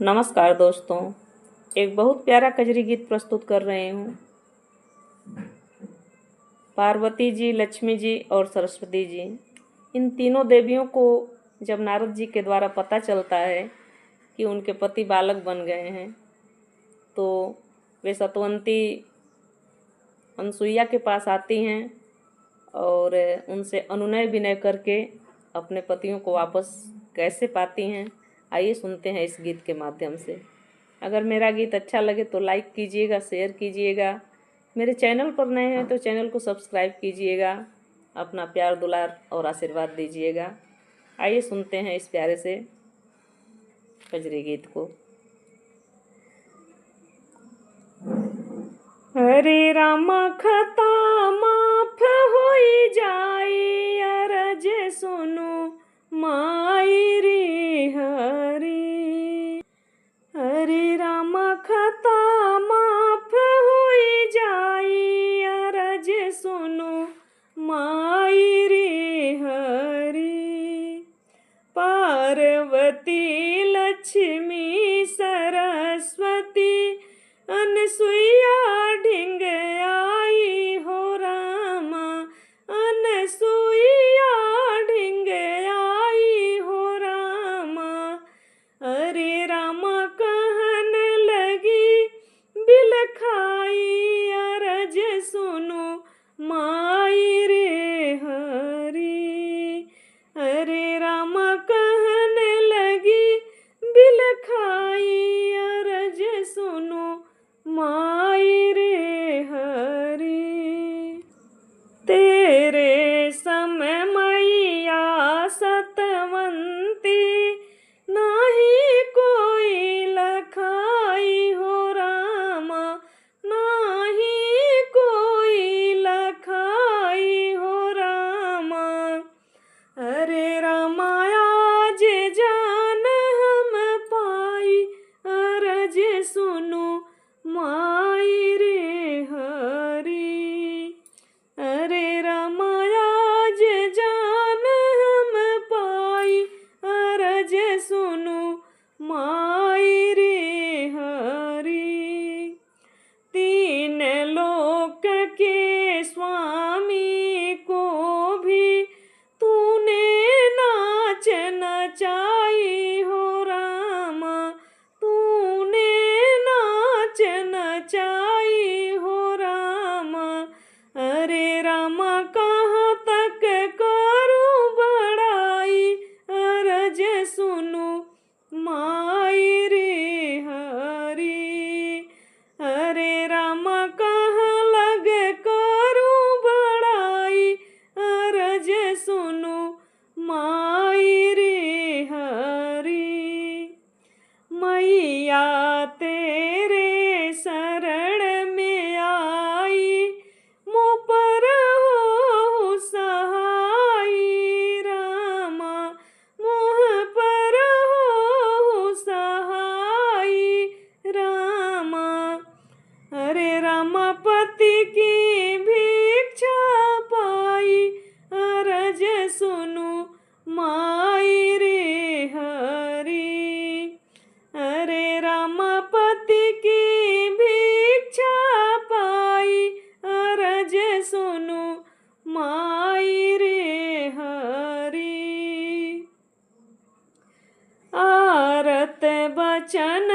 नमस्कार दोस्तों। एक बहुत प्यारा कजरी गीत प्रस्तुत कर रहे हूँ। पार्वती जी, लक्ष्मी जी और सरस्वती जी, इन तीनों देवियों को जब नारद जी के द्वारा पता चलता है कि उनके पति बालक बन गए हैं, तो वे सतवंती अनसुईया के पास आती हैं और उनसे अनुनय विनय करके अपने पतियों को वापस कैसे पाती हैं, आइए सुनते हैं इस गीत के माध्यम से। अगर मेरा गीत अच्छा लगे तो लाइक कीजिएगा, शेयर कीजिएगा। मेरे चैनल पर नए हैं तो चैनल को सब्सक्राइब कीजिएगा। अपना प्यार दुलार और आशीर्वाद दीजिएगा। आइए सुनते हैं इस प्यारे से कजरी गीत को। हरे रामा खता माफ होई जाई, अरज सुनु माई रे हरी। हरे रामा खता माफ होई जाई, अरज सुनु माई रे हरी। पार्वती लक्ष्मी सरस्वती अनसुईया ढिंग आई हो रामा, अनसुईया ढिंग आई हो रामा। अरे रामा कहन लगी बिलखाई, अरज सुनु माई रे हरी। अरे रामा कहन लगी बिलखाई, अरज सुनु माई रे हरी। तेरे समय मैया सतवंती, नाही कोई लखाई हो रामा, नाही कोई लखाई हो रामा। अरे रामा आज जान हम पाई, अरज सुनु माई रे हरी। अरे रामा आज जान हम पाई, अरज सुनु माई रे हरी। तीन लोक के स्वामी को भी तूने नाच नचाई हो रामा, तूने नाच नचाई हो रामा। अरे रामा कहाँ तक करूँ बड़ाई, अरज सुनु माई रे हरी। अरे रामा कहाँ लग करूँ बड़ाई, अरज सुनु माई रे हरी। मैया तेरे शरण में आई, मुँह पर हो सहाई रामा, मुँह पर हो सहाई रामा। अरे रामा पति की भिक्षा पाई, अरज सुनु माई रे हरी। अरे रामा पति की भिक्षा पाई, अरज सुनु माई रे हरी। आरत बचन